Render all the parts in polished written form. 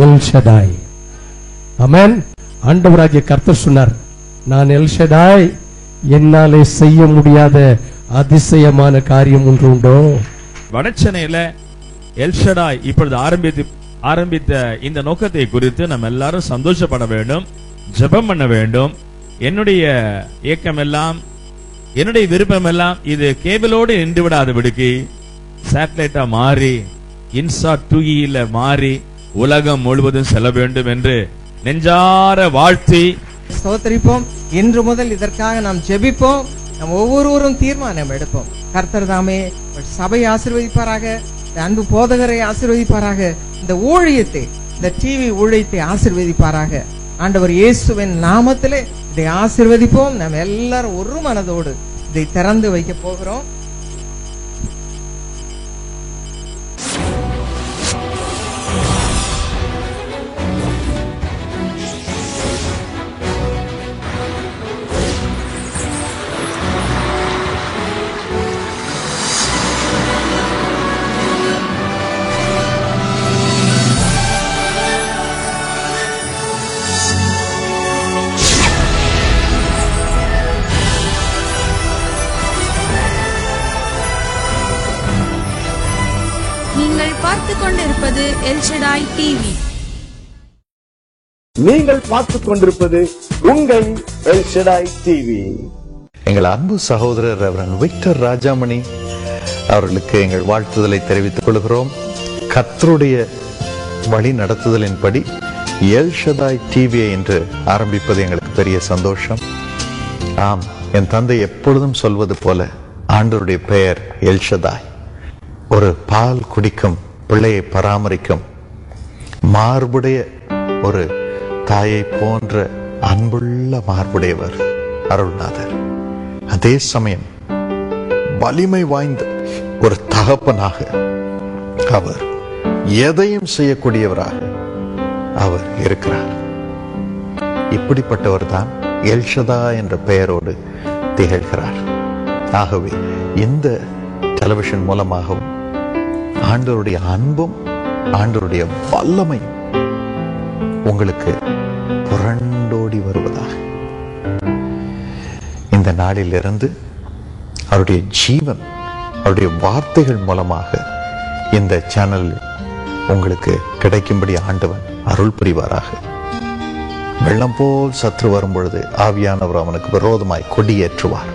L Shaddai. ஆமென். ஆண்டவராகிய கர்த்தர் சொன்னார், நான் எல் ஷடாய், என்னாலே செய்ய முடியாத அதிசயமான காரியம் ஒன்று உண்டோ? வடச்சென்னையில எல் ஷடாய் இப்பொழுது ஆரம்பித்த இந்த நோக்கத்தை குறித்து நம்ம எல்லாரும் சந்தோஷப்பட வேண்டும், ஜெபம் பண்ண வேண்டும். என்னுடைய ஏக்கம் எல்லாம், என்னுடைய விருப்பம் எல்லாம் இது கேபிளோடு நின்று விடாதபடிக்கு சேட்டலைட்டா மாறி இன்சாட் 2E மாறி உலகம் முழுவதும் செல்ல வேண்டும் என்று நெஞ்சார வாழ்த்தி ஸ்தோத்திரிப்போம். இன்று முதல் இதற்காக நாம் ஜெபிப்போம். நாம் ஒவ்வொருவரும் தீர்மானம் எடுப்போம். கர்த்தர் தாமே சபை ஆசீர்வதிப்பாராக, அன்பு போதகரை ஆசீர்வதிப்பாராக, இந்த ஊழியத்தை, இந்த டிவி ஊழியத்தை ஆசீர்வதிப்பாராக. ஆண்டவர் இயேசுவின் நாமத்திலே இதை ஆசீர்வதிப்போம். நாம் எல்லாரும் ஒரு மனதோடு இதை திறந்து வைக்க போகிறோம். நீங்கள் பார்த்துக் கொண்டிருப்பது எல் ஷடாய் டிவி. நீங்கள் பார்த்துக் கொண்டிருப்பது உங்கள் எல் ஷடாய் டிவி. எங்கள் அன்பு சகோதரர் ரெவரண்ட் விக்டர் ராஜாமணி அவர்களுக்கு எங்கள் வாழ்த்துதலை தெரிவித்துக் கொள்கிறோம். கர்த்தருடைய வழி நடத்துதலின்படி எல் ஷடாய் டிவியை என்று ஆரம்பிப்பது எங்களுக்கு பெரிய சந்தோஷம். ஆம், என் தந்தை எப்பொழுதும் சொல்வது போல ஆண்டவருடைய பெயர் எல் ஷடாய். ஒரு பால் குடிக்கும் பிள்ளையை பராமரிக்கும் மார்புடைய ஒரு தாயை போன்ற அன்புள்ள மார்புடையவர் அருள்நாதர். அதே சமயம் வலிமை வாய்ந்த ஒரு தகப்பனாக அவர் எதையும் செய்யக்கூடியவராக அவர் இருக்கிறார். இப்படிப்பட்டவர் தான் எல் ஷடாய் என்ற பெயரோடு திகழ்கிறார். ஆகவே இந்த டெலிவிஷன் மூலமாகவும் ஆண்டவருடைய அன்பும் ஆண்டவருடைய வல்லமையும் உங்களுக்கு புரண்டோடி வருவதாக. இந்த நாளிலிருந்து அவருடைய ஜீவன், அவருடைய வார்த்தைகள் மூலமாக இந்த சேனல் உங்களுக்கு கிடைக்கும்படி ஆண்டவன் அருள் புரிவாராக. வெள்ளம் போல் சற்று வரும் பொழுது ஆவியானவர் அவனுக்கு விரோதமாய் கொடியேற்றுவார்.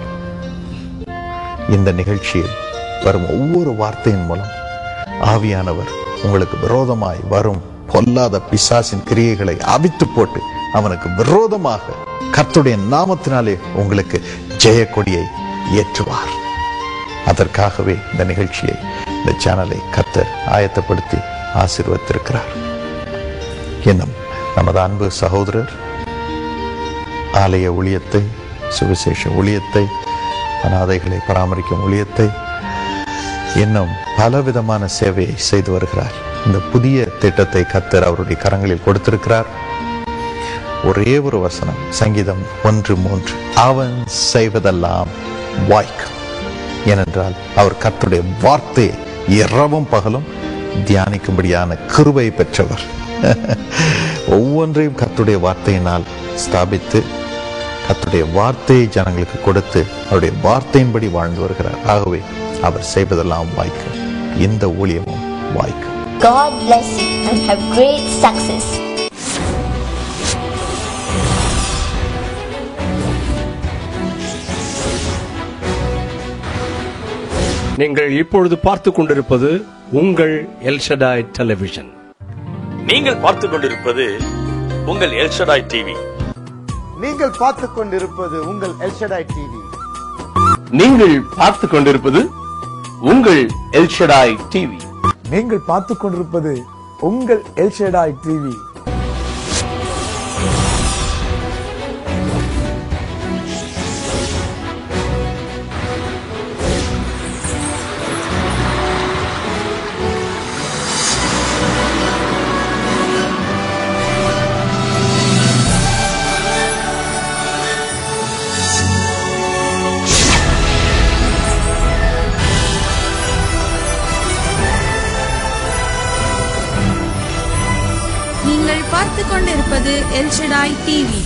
இந்த நிகழ்ச்சியில் வரும் ஒவ்வொரு வார்த்தையின் மூலம் ஆவியானவர் உங்களுக்கு விரோதமாய் வரும் பொல்லாத பிசாசின் கிரியைகளை அவித்து போட்டு அவனுக்கு விரோதமாக கர்த்தருடைய நாமத்தினாலே உங்களுக்கு ஜெய கொடியை ஏற்றுவார். அதற்காகவே இந்த நிகழ்ச்சியை, இந்த சேனலை கர்த்தர் ஆயத்தப்படுத்தி ஆசீர்வதித்திருக்கிறார். இன்னும் நமது அன்பு சகோதரர் ஆலய ஊழியத்தை, சுவிசேஷ ஊழியத்தை, அநாதைகளை பராமரிக்கும் ஊழியத்தை, இன்னும் பலவிதமான சேவையை செய்து வருகிறார். இந்த புதிய திட்டத்தை கர்த்தர் அவருடைய கரங்களில் கொடுத்திருக்கிறார். ஒரே ஒரு வசனம், சங்கீதம் 1:3, அவன் செய்வதெல்லாம் வாய்க்கும். ஏனென்றால் அவர் கர்த்தருடைய வார்த்தையை இரவும் பகலும் தியானிக்கும்படியான கிருபை பெற்றவர். ஒவ்வொன்றையும் கர்த்தருடைய வார்த்தையினால் ஸ்தாபித்து கர்த்தருடைய வார்த்தையை ஜனங்களுக்கு கொடுத்து அவருடைய வார்த்தையின்படி வாழ்ந்து வருகிறார். ஆகவே அவர் செய்வதெல்லாம் வாய்க்கும். இந்த ஊழியமும் வாய்க்கும். God bless you and have great success. நீங்கள் இப்பொழுது பார்த்துக் கொண்டிருப்பது உங்கள் எல் ஷடாய் டெலிவிஷன். நீங்கள் பார்த்துக் கொண்டிருப்பது உங்கள் எல் ஷடாய் டிவி. நீங்கள் பார்த்துக் கொண்டிருப்பது உங்கள் எல் ஷடாய் டிவி. நீங்கள் பார்த்துக் கொண்டிருப்பது உங்கள் எல் ஷடாய் டிவி. நீங்கள் பார்த்துக் கொண்டிருப்பது உங்கள் எல் ஷடாய் டிவி. கொண்டிருப்பது எல்ஷடாய் டிவி.